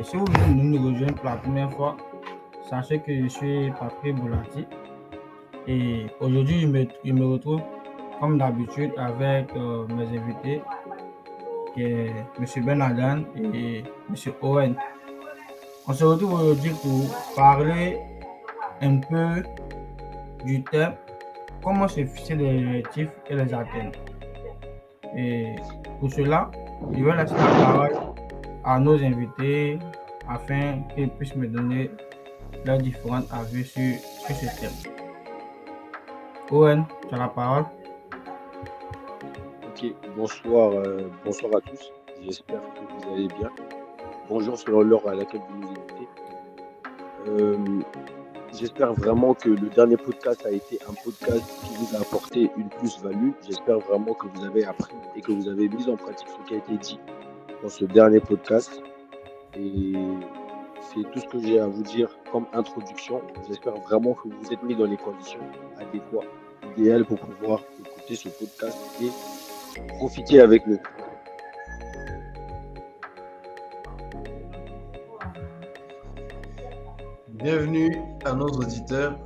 Si vous venez de nous rejoindre pour la première fois, sachez que je suis Patrick Boulati et aujourd'hui je me retrouve comme d'habitude avec mes invités qui est M. Ben Adan et M. Owen. On se retrouve aujourd'hui pour parler un peu du thème comment se fixer les objectifs et les atteindre. Et pour cela, je vais laisser la parole à nos invités afin qu'ils puissent me donner leurs différents avis sur ce thème. Owen, tu as la parole. Ok, bonsoir à tous. J'espère que vous allez bien. Bonjour selon l'heure à laquelle vous nous écoutez. J'espère vraiment que le dernier podcast a été un podcast qui vous a apporté une plus-value. J'espère vraiment que vous avez appris et que vous avez mis en pratique ce qui a été dit dans ce dernier podcast. Et c'est tout ce que j'ai à vous dire comme introduction. J'espère vraiment que vous vous êtes mis dans les conditions adéquates, idéales pour pouvoir écouter ce podcast et profiter avec nous. Bienvenue à nos auditeurs.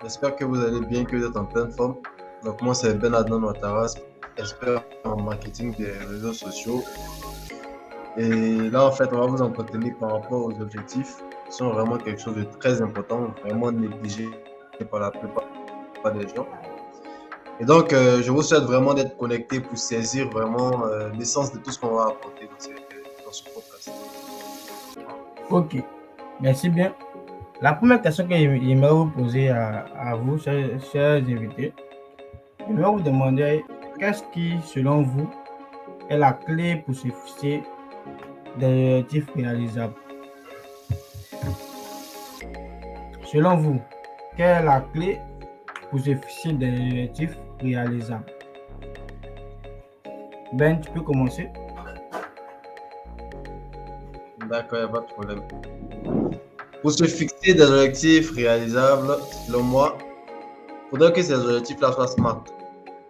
J'espère que vous allez bien, que vous êtes en pleine forme. Donc moi c'est Ben Adnan Ouattara, expert en marketing des réseaux sociaux. Et là en fait on va vous entretenir par rapport aux objectifs qui sont vraiment quelque chose de très important, vraiment négligé par la plupart des gens. Et donc je vous souhaite vraiment d'être connectés pour saisir vraiment l'essence de tout ce qu'on va apporter dans ce podcast. Ok, merci bien. La première question que j'aimerais vous poser à vous, chers invités, j'aimerais vous demander qu'est-ce qui, selon vous, est la clé pour se fixer des objectifs réalisables. Selon vous, quelle est la clé pour se fixer des objectifs réalisables? Ben, tu peux commencer. D'accord, il n'y a pas de problème. Pour se fixer des objectifs réalisables, selon moi, il faudrait que ces objectifs-là soient smart.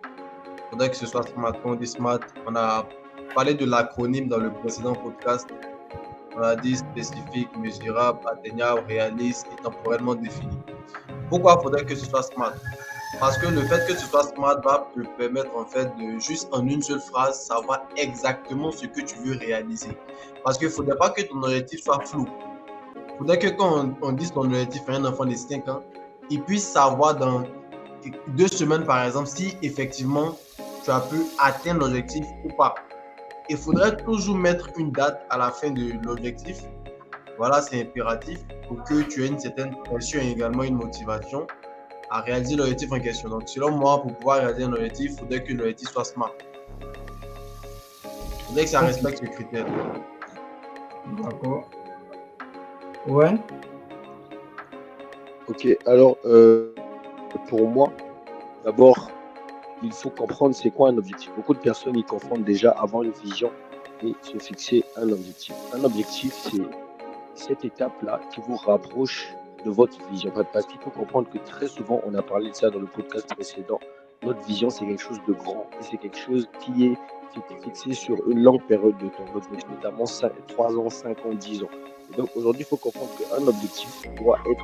Il faudrait que ce soit smart. Quand on dit smart, on a parlé de l'acronyme dans le précédent podcast. On a dit spécifique, mesurable, atteignable, réaliste et temporellement défini. Pourquoi il faudrait que ce soit smart? Parce que le fait que ce soit smart va te permettre en fait de juste en une seule phrase savoir exactement ce que tu veux réaliser. Parce qu'il ne faudrait pas que ton objectif soit flou. Il faudrait que quand on dise ton objectif à un enfant de 5 ans, il puisse savoir dans 2 semaines par exemple si effectivement tu as pu atteindre l'objectif ou pas. Il faudrait toujours mettre une date à la fin de l'objectif. Voilà, c'est impératif pour que tu aies une certaine pression et également une motivation à réaliser l'objectif en question. Donc, selon moi, pour pouvoir réaliser un objectif, il faudrait que l'objectif soit smart. Il faudrait que ça respecte ce critère. D'accord. Ouais. Ok, alors pour moi, d'abord, il faut comprendre c'est quoi un objectif. Beaucoup de personnes y confondent déjà avoir une vision et se fixer un objectif. Un objectif, c'est cette étape-là qui vous rapproche de votre vision. Parce qu'il faut comprendre que très souvent, on a parlé de ça dans le podcast précédent, notre vision, c'est quelque chose de grand et c'est quelque chose qui est fixé sur une longue période de temps, notamment 3 ans, 5 ans, 10 ans. Et donc aujourd'hui, il faut comprendre qu'un objectif doit être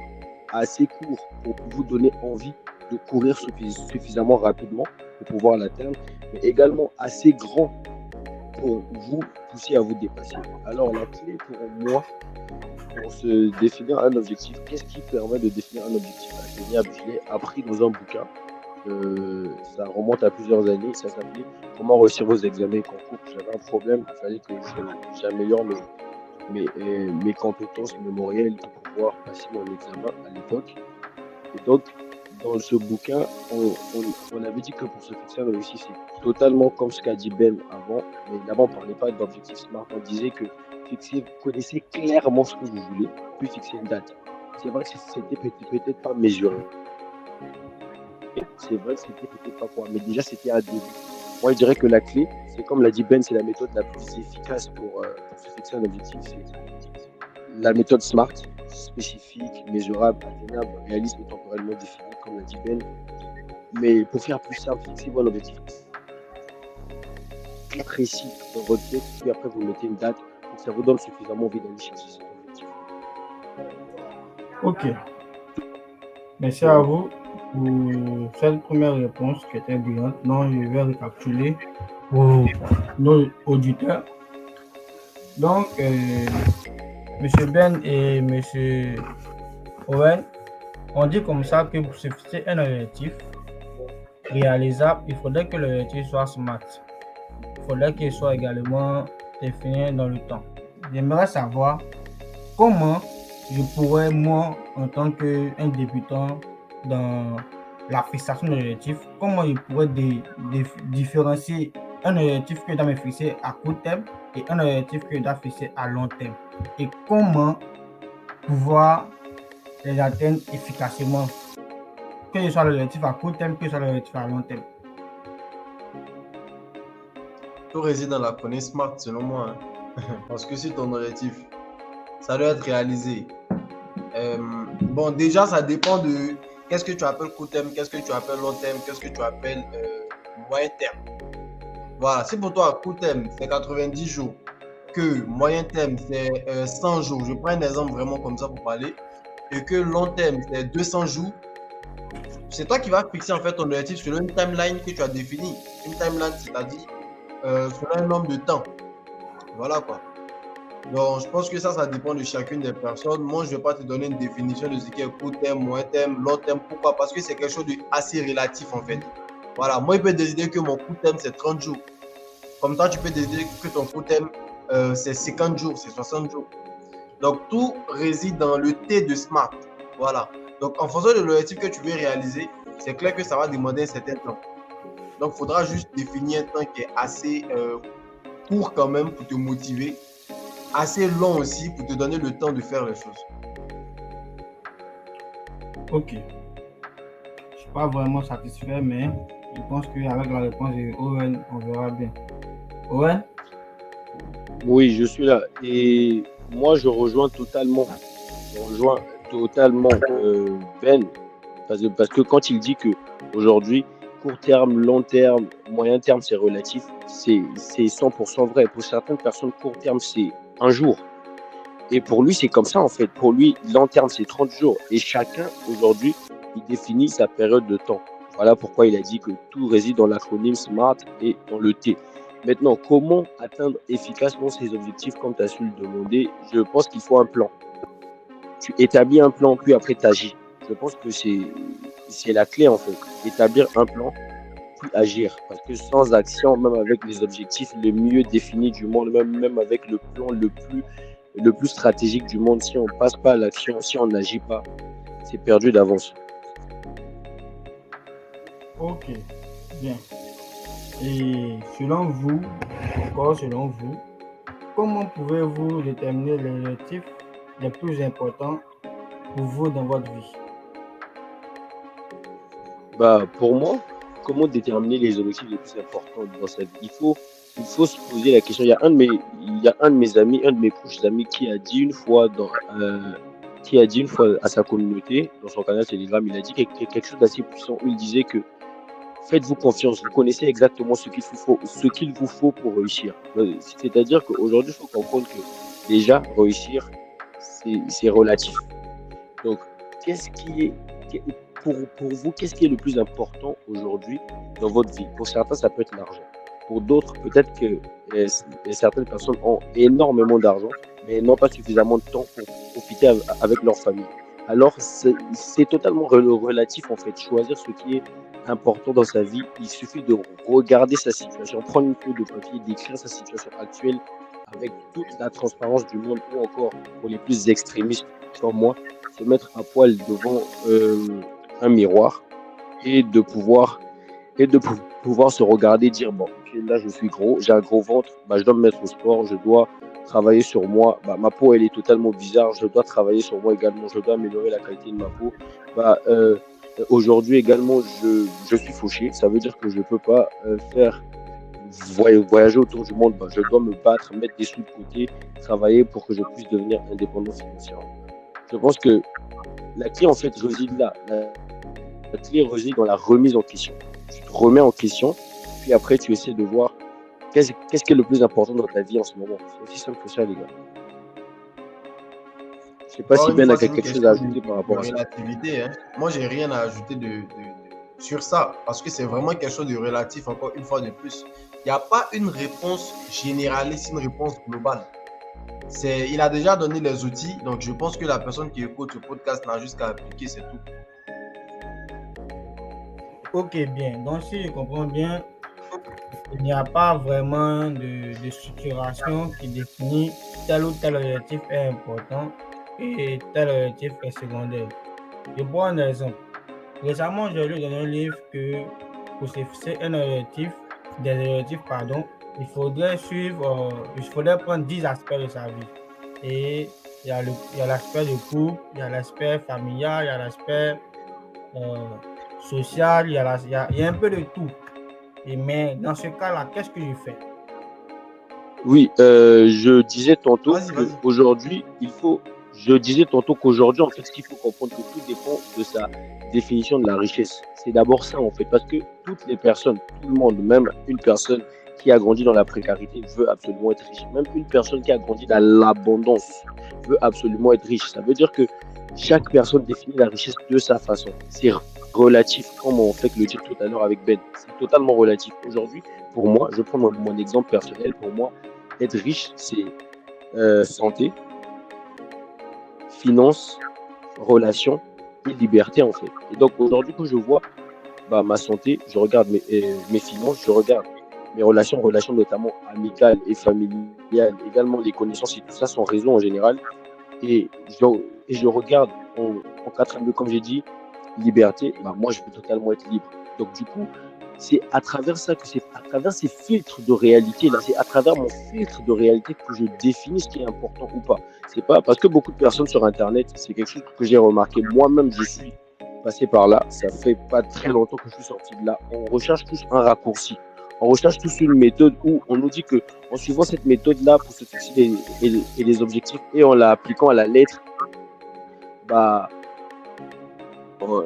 assez court pour vous donner envie de courir suffisamment rapidement pour pouvoir l'atteindre, mais également assez grand pour vous pousser à vous dépasser. Alors la clé pour moi, pour se définir un objectif, qu'est-ce qui permet de définir un objectif atteignable? Je l'ai appris dans un bouquin, ça remonte à plusieurs années, ça s'appelait Comment réussir vos examens et concours. J'avais un problème, il fallait que j'améliore mes compétences mémorielles pour pouvoir passer mon examen à l'époque. Et donc, dans ce bouquin, on avait dit que pour se fixer un objectif, c'est totalement comme ce qu'a dit Ben avant, mais là-bas, on ne parlait pas d'objectif smart, on disait que connaissez clairement ce que vous voulez, puis fixer une date. C'est vrai que c'était peut-être pas mesuré. C'est vrai que c'était peut-être pas quoi, mais déjà, c'était un début. Moi, je dirais que la clé, c'est comme l'a dit Ben, c'est la méthode la plus efficace pour se fixer un objectif. C'est la méthode SMART, spécifique, mesurable, atteignable, réaliste et temporellement défini, comme l'a dit Ben. Mais pour faire plus simple, fixez-vous un objectif précis dans votre tête, puis après vous mettez une date pour que ça vous donne suffisamment envie d'aller chercher cet objectif. Ok, merci à vous pour cette première réponse qui était brillante. Donc, je vais récapituler pour nos auditeurs. Donc, Monsieur Ben et Monsieur Owen, on dit comme ça que pour se fixer un objectif réalisable, il faudrait que l'objectif soit smart. Il faudrait qu'il soit également défini dans le temps. J'aimerais savoir comment je pourrais, moi, en tant qu'un débutant dans la fixation de l'objectif, comment je pourrais différencier un objectif que je dois me fixer à court terme et un objectif que je dois fixer à long terme. Et comment pouvoir les atteindre efficacement, que ce soit l'objectif à court terme, que ce soit l'objectif à long terme. Tout réside dans la connaissance smart, selon moi, hein. Parce que si ton objectif, ça doit être réalisé. Bon, déjà, ça dépend de qu'est-ce que tu appelles court terme, qu'est-ce que tu appelles long terme, qu'est-ce que tu appelles moyen terme. Voilà, si pour toi, court terme, c'est 90 jours, que moyen terme, c'est 100 jours, je prends un exemple vraiment comme ça pour parler, et que long terme, c'est 200 jours, c'est toi qui vas fixer en fait ton objectif selon une timeline que tu as définie. Une timeline, c'est-à-dire selon un nombre de temps. Voilà quoi. Donc, je pense que ça dépend de chacune des personnes. Moi, je ne vais pas te donner une définition de ce qui est court terme, moyen terme, long terme. Pourquoi? Parce que c'est quelque chose d'assez relatif en fait. Voilà, moi, il peut décider que mon court terme, c'est 30 jours. Comme toi, tu peux décider que ton court terme, c'est 50 jours, c'est 60 jours. Donc, tout réside dans le T de SMART. Voilà. Donc, en fonction de l'objectif que tu veux réaliser, c'est clair que ça va demander un certain temps. Donc, il faudra juste définir un temps qui est assez court quand même pour te motiver, assez long aussi pour te donner le temps de faire les choses. Ok. Je ne suis pas vraiment satisfait, mais je pense qu'avec la réponse de Owen, on verra bien. Owen? Oui, je suis là. Et moi, je rejoins totalement. Je rejoins totalement Ben. Parce que quand il dit que aujourd'hui, court terme, long terme, moyen terme, c'est relatif, c'est 100% vrai. Pour certaines personnes, court terme, c'est un jour. Et pour lui, c'est comme ça en fait. Pour lui, long terme, c'est 30 jours. Et chacun, aujourd'hui, il définit sa période de temps. Voilà pourquoi il a dit que tout réside dans l'acronyme SMART et dans le T. Maintenant, comment atteindre efficacement ces objectifs comme tu as su le demander? Je pense qu'il faut un plan. Tu établis un plan, puis après tu agis. Je pense que c'est la clé en fait. Établir un plan, puis agir. Parce que sans action, même avec les objectifs les mieux définis du monde, même avec le plan le plus stratégique du monde, si on ne passe pas à l'action, si on n'agit pas, c'est perdu d'avance. Ok, bien. Et selon vous, encore selon vous, comment pouvez-vous déterminer les objectifs les plus importants pour vous dans votre vie? Bah, pour moi, comment déterminer les objectifs les plus importants dans sa vie? Il faut se poser la question. Il y a un de mes amis, un de mes proches amis qui a dit une fois à sa communauté, dans son canal Telegram, il a dit quelque chose d'assez puissant où il disait que faites-vous confiance, vous connaissez exactement ce qu'il vous faut pour réussir. C'est-à-dire qu'aujourd'hui, il faut comprendre que déjà, réussir, c'est relatif. Donc, qu'est-ce qui est, pour vous, qu'est-ce qui est le plus important aujourd'hui dans votre vie? Pour certains, ça peut être l'argent. Pour d'autres, peut-être que certaines personnes ont énormément d'argent, mais n'ont pas suffisamment de temps pour profiter avec leur famille. Alors, c'est totalement relatif en fait. Choisir ce qui est important dans sa vie, il suffit de regarder sa situation, prendre une feuille de papier, décrire sa situation actuelle avec toute la transparence du monde, ou encore pour les plus extrémistes comme moi, se mettre à poil devant un miroir et de pouvoir se regarder, dire bon, ok, là je suis gros, j'ai un gros ventre, bah, je dois me mettre au sport, je dois travailler sur moi, bah, ma peau elle est totalement bizarre, je dois travailler sur moi également, je dois améliorer la qualité de ma peau. Bah, aujourd'hui également je suis fauché, ça veut dire que je ne peux pas faire voyager autour du monde, bah, je dois me battre, mettre des sous de côté, travailler pour que je puisse devenir indépendant financièrement. Je pense que la clé en fait réside là. La clé réside dans la remise en question. Tu te remets en question, puis après tu essaies de voir qu'est-ce qui est le plus important dans ta vie en ce moment. C'est aussi simple que ça, les gars. Je sais pas Encore si une Ben a fois, c'est une quelque chose à question ajouter par de rapport à ça. relativité, hein. Moi, j'ai rien à ajouter sur ça parce que c'est vraiment quelque chose de relatif, encore une fois de plus. Il n'y a pas une réponse généraliste, une réponse globale. Il a déjà donné les outils, donc je pense que la personne qui écoute ce podcast n'a juste qu'à appliquer, c'est tout. Ok, bien. Donc, si je comprends bien, il n'y a pas vraiment de structuration qui définit tel ou tel objectif est important et tel objectif est secondaire. Je prends un exemple. Récemment, j'ai lu dans un livre que pour se fixer des objectifs, pardon, il faudrait prendre 10 aspects de sa vie. Et il y a l'aspect de couple, il y a l'aspect familial, il y a l'aspect euh, social, il y a un peu de tout. Mais dans ce cas-là, qu'est-ce que je fais? Oui, je disais tantôt Vas-y, vas-y. qu'aujourd'hui, je disais tantôt qu'aujourd'hui, en fait, ce qu'il faut comprendre, que tout dépend de sa définition de la richesse. C'est d'abord ça, en fait, parce que toutes les personnes, tout le monde, même une personne qui a grandi dans la précarité veut absolument être riche. Même une personne qui a grandi dans l'abondance veut absolument être riche. Ça veut dire que chaque personne définit la richesse de sa façon. C'est relatif, comme on fait le dire tout à l'heure avec Ben. C'est totalement relatif. Aujourd'hui, pour moi, je prends mon exemple personnel, pour moi, être riche, c'est santé, finance, relations et liberté en fait. Et donc aujourd'hui, quand je vois ma santé, je regarde mes finances, je regarde mes relations notamment amicales et familiales, également les connaissances et tout ça, son réseau en général. Et je, et je regarde en quatrième lieu, comme j'ai dit, liberté, moi je veux totalement être libre. Donc du coup, c'est à travers ça que c'est à travers ces filtres de réalité là, c'est à travers mon filtre de réalité que je définis ce qui est important ou pas. C'est pas parce que beaucoup de personnes sur internet, c'est quelque chose que j'ai remarqué moi-même, je suis passé par là, ça fait pas très longtemps que je suis sorti de là. On recherche tous un raccourci. On recherche tous une méthode où on nous dit que en suivant cette méthode-là pour se fixer les objectifs et en l'appliquant à la lettre, bah, on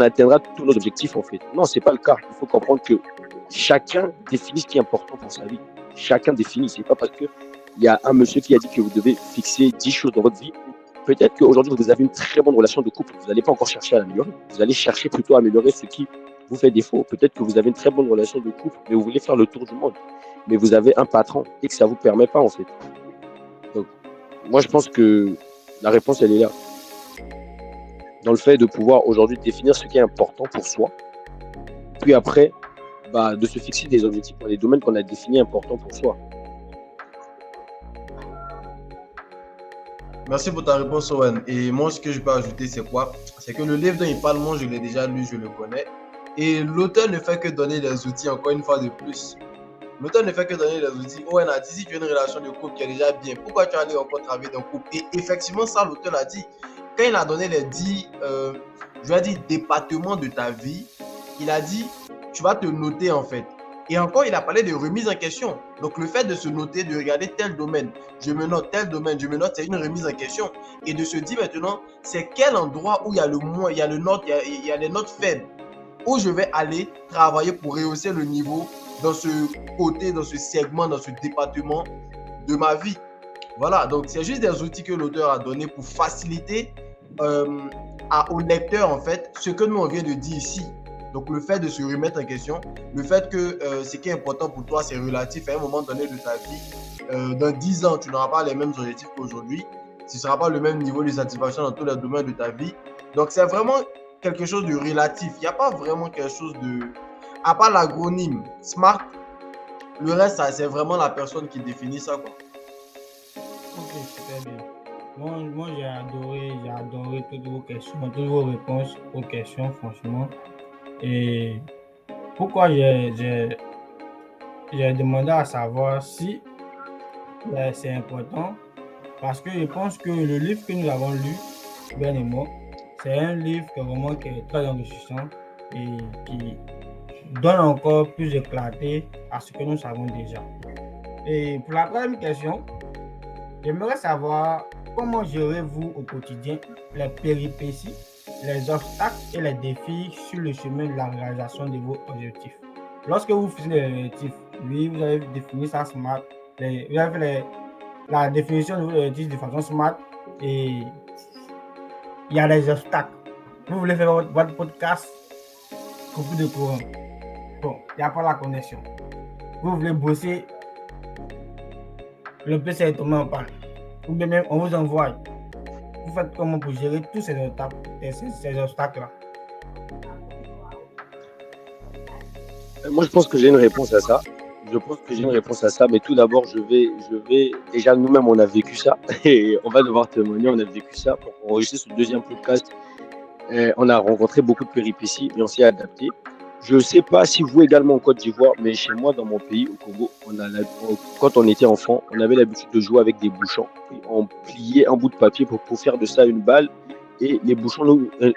atteindra tous nos objectifs en fait. Non, c'est pas le cas. Il faut comprendre que chacun définit ce qui est important pour sa vie. Chacun définit. C'est pas parce que il y a un monsieur qui a dit que vous devez fixer 10 choses dans votre vie. Peut-être qu'aujourd'hui vous avez une très bonne relation de couple. Vous n'allez pas encore chercher à l'améliorer. Vous allez chercher plutôt à améliorer ce qui vous fait défaut. Peut-être que vous avez une très bonne relation de couple, mais vous voulez faire le tour du monde. Mais vous avez un patron et que ça vous permet pas en fait. Donc, moi je pense que la réponse elle est là. Dans le fait de pouvoir aujourd'hui définir ce qui est important pour soi, puis après, de se fixer des objectifs dans les domaines qu'on a définis importants pour soi. Merci pour ta réponse, Owen. Et moi, ce que je peux ajouter, c'est quoi? C'est que le livre dont il parle, moi, je l'ai déjà lu, je le connais. Et l'auteur ne fait que donner les outils, encore une fois de plus. L'auteur ne fait que donner les outils. Owen a dit, si tu as une relation de couple qui est déjà bien, pourquoi tu as allé encore travailler dans le couple? Et effectivement, ça, l'auteur l'a dit. Quand il a donné les 10, je vais dire, départements de ta vie, il a dit, tu vas te noter en fait. Et encore, il a parlé de remise en question. Donc, le fait de se noter, de regarder tel domaine, je me note tel domaine, je me note, c'est une remise en question. Et de se dire maintenant, c'est quel endroit où il y a le moins, il y a les notes faibles, où je vais aller travailler pour rehausser le niveau dans ce côté, dans ce segment, dans ce département de ma vie. Voilà, donc c'est juste des outils que l'auteur a donné pour faciliter au lecteur, en fait, ce que nous on vient de dire ici. Donc, le fait de se remettre en question, le fait que ce qui est important pour toi, c'est relatif à un moment donné de ta vie. Dans 10 ans, tu n'auras pas les mêmes objectifs qu'aujourd'hui. Ce ne sera pas le même niveau de satisfaction dans tous les domaines de ta vie. Donc, c'est vraiment quelque chose de relatif. Il n'y a pas vraiment quelque chose de... À part l'acronyme SMART, le reste, c'est vraiment la personne qui définit ça, quoi. Ok, super bien. Moi j'ai adoré toutes vos questions, toutes vos réponses aux questions, franchement. Et pourquoi j'ai demandé à savoir si c'est important, parce que je pense que le livre que nous avons lu, Ben et moi, c'est un livre qui est très enrichissant et qui donne encore plus de clarté à ce que nous savons déjà. Et pour la troisième question, j'aimerais savoir comment gérez-vous au quotidien les péripéties, les obstacles et les défis sur le chemin de la réalisation de vos objectifs. Lorsque vous faites les objectifs, oui, vous avez défini ça SMART, vous avez fait la définition de l'objectif de façon smart et il y a des obstacles. Vous voulez faire votre podcast, coupure de courant. Bon, il n'y a pas la connexion. Vous voulez bosser, le PC est tombé en panne. Ou bien même on vous envoie. Vous faites comment pour gérer tous ces obstacles-là? Moi, je pense que j'ai une réponse à ça. Mais tout d'abord, déjà nous-mêmes, on a vécu ça et on va devoir témoigner. On a vécu ça pour enregistrer ce deuxième podcast. On a rencontré beaucoup de péripéties, mais on s'est adapté. Je ne sais pas si vous également en Côte d'Ivoire, mais chez moi, dans mon pays, au Congo, quand on était enfant, on avait l'habitude de jouer avec des bouchons. Et on pliait un bout de papier pour faire de ça une balle. Et les bouchons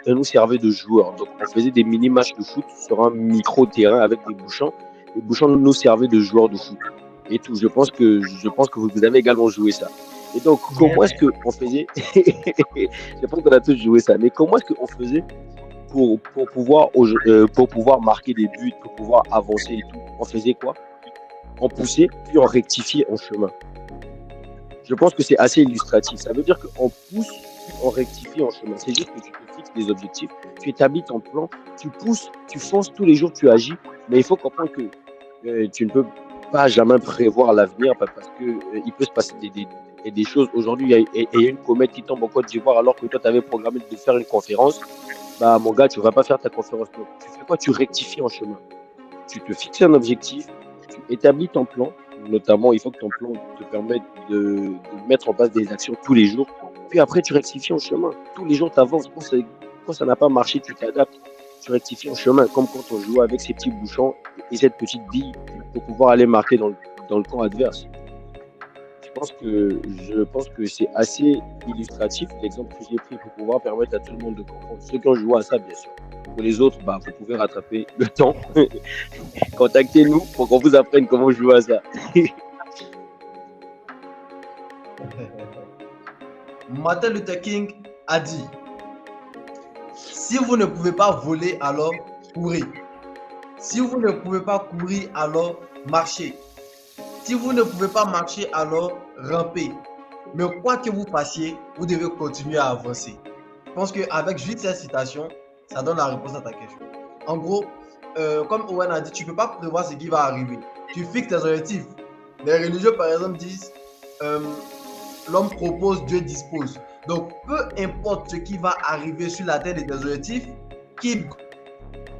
nous servaient de joueurs. Donc, on faisait des mini-matchs de foot sur un micro-terrain avec des bouchons. Les bouchons nous servaient de joueurs de foot. Et tout. Je pense que vous avez également joué ça. Et donc, comment est-ce qu'on faisait Je pense qu'on a tous joué ça. Mais comment est-ce qu'on faisait pour pouvoir marquer des buts, pour pouvoir avancer et tout? On faisait quoi? On poussait, puis on rectifiait en chemin. Je pense que c'est assez illustratif. Ça veut dire qu'on pousse, puis on rectifie en chemin. C'est juste que tu te fixes des objectifs, tu établis ton plan, tu pousses, tu fonces tous les jours, tu agis. Mais il faut comprendre que tu ne peux pas jamais prévoir l'avenir parce qu'il peut se passer des choses. Aujourd'hui, il y a une comète qui tombe en Côte d'Ivoire alors que toi, tu avais programmé de faire une conférence. Bah, mon gars, tu ne vas pas faire ta conférence. Donc, tu fais quoi? Tu rectifies en chemin. Tu te fixes un objectif, tu établis ton plan. Notamment, il faut que ton plan te permette de mettre en place des actions tous les jours. Puis après, tu rectifies en chemin. Tous les jours, tu avances. Quand ça n'a pas marché, tu t'adaptes. Tu rectifies en chemin, comme quand on joue avec ces petits bouchons et cette petite bille pour pouvoir aller marquer dans le camp adverse. Je pense que c'est assez illustratif l'exemple que j'ai pris pour pouvoir permettre à tout le monde de comprendre. Ceux qui ont joué à ça, bien sûr. Pour les autres, vous pouvez rattraper le temps. Contactez-nous pour qu'on vous apprenne comment jouer à ça. Martin Luther King a dit: si vous ne pouvez pas voler, alors courez. Si vous ne pouvez pas courir, alors marchez. Si vous ne pouvez pas marcher, alors rampez. Mais quoi que vous fassiez, vous devez continuer à avancer. Je pense qu'avec juste cette citation, ça donne la réponse à ta question. En gros, comme Owen a dit, tu ne peux pas prévoir ce qui va arriver. Tu fixes tes objectifs. Les religieux, par exemple, disent l'homme propose, Dieu dispose. Donc, peu importe ce qui va arriver sur la terre de tes objectifs, keep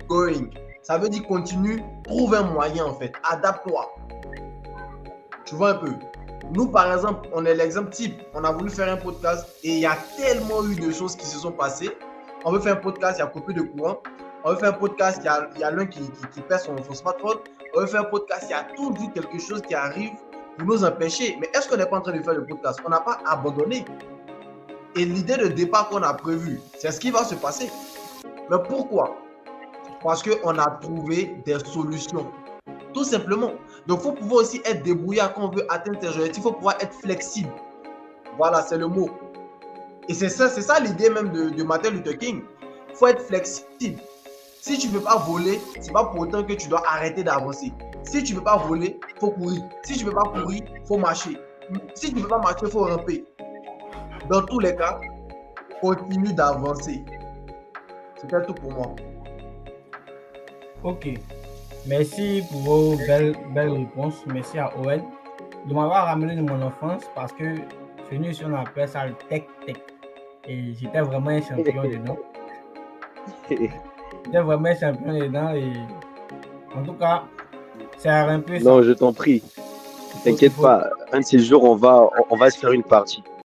going. Ça veut dire continue, trouve un moyen en fait, adapte-toi. Tu vois un peu. Nous, par exemple, on est l'exemple type. On a voulu faire un podcast et il y a tellement eu de choses qui se sont passées. On veut faire un podcast, il y a coupé de courant. On veut faire un podcast, il y a l'un qui perd son smartphone. On veut faire un podcast, il y a toujours quelque chose qui arrive pour nous empêcher. Mais est-ce qu'on n'est pas en train de faire le podcast? On n'a pas abandonné. Et l'idée de départ qu'on a prévue, c'est ce qui va se passer. Mais pourquoi? Parce qu'on a trouvé des solutions. Tout simplement. Donc, il faut pouvoir aussi être débrouillard quand on veut atteindre ses objectifs. Il faut pouvoir être flexible. Voilà, c'est le mot. Et c'est ça l'idée même de Martin Luther King. Il faut être flexible. Si tu ne peux pas voler, ce n'est pas pour autant que tu dois arrêter d'avancer. Si tu ne peux pas voler, il faut courir. Si tu ne peux pas courir, il faut marcher. Si tu ne peux pas marcher, il faut ramper. Dans tous les cas, continue d'avancer. C'était tout pour moi. Ok. Merci pour vos belles réponses. Merci à Owen de m'avoir ramené de mon enfance parce que chez nous, on appelle ça le tech-tech. Et j'étais vraiment un champion dedans. Et en tout cas, c'est un peu ça. Non, je t'en prie. T'inquiète pas. Un de ces jours, on va se faire une partie.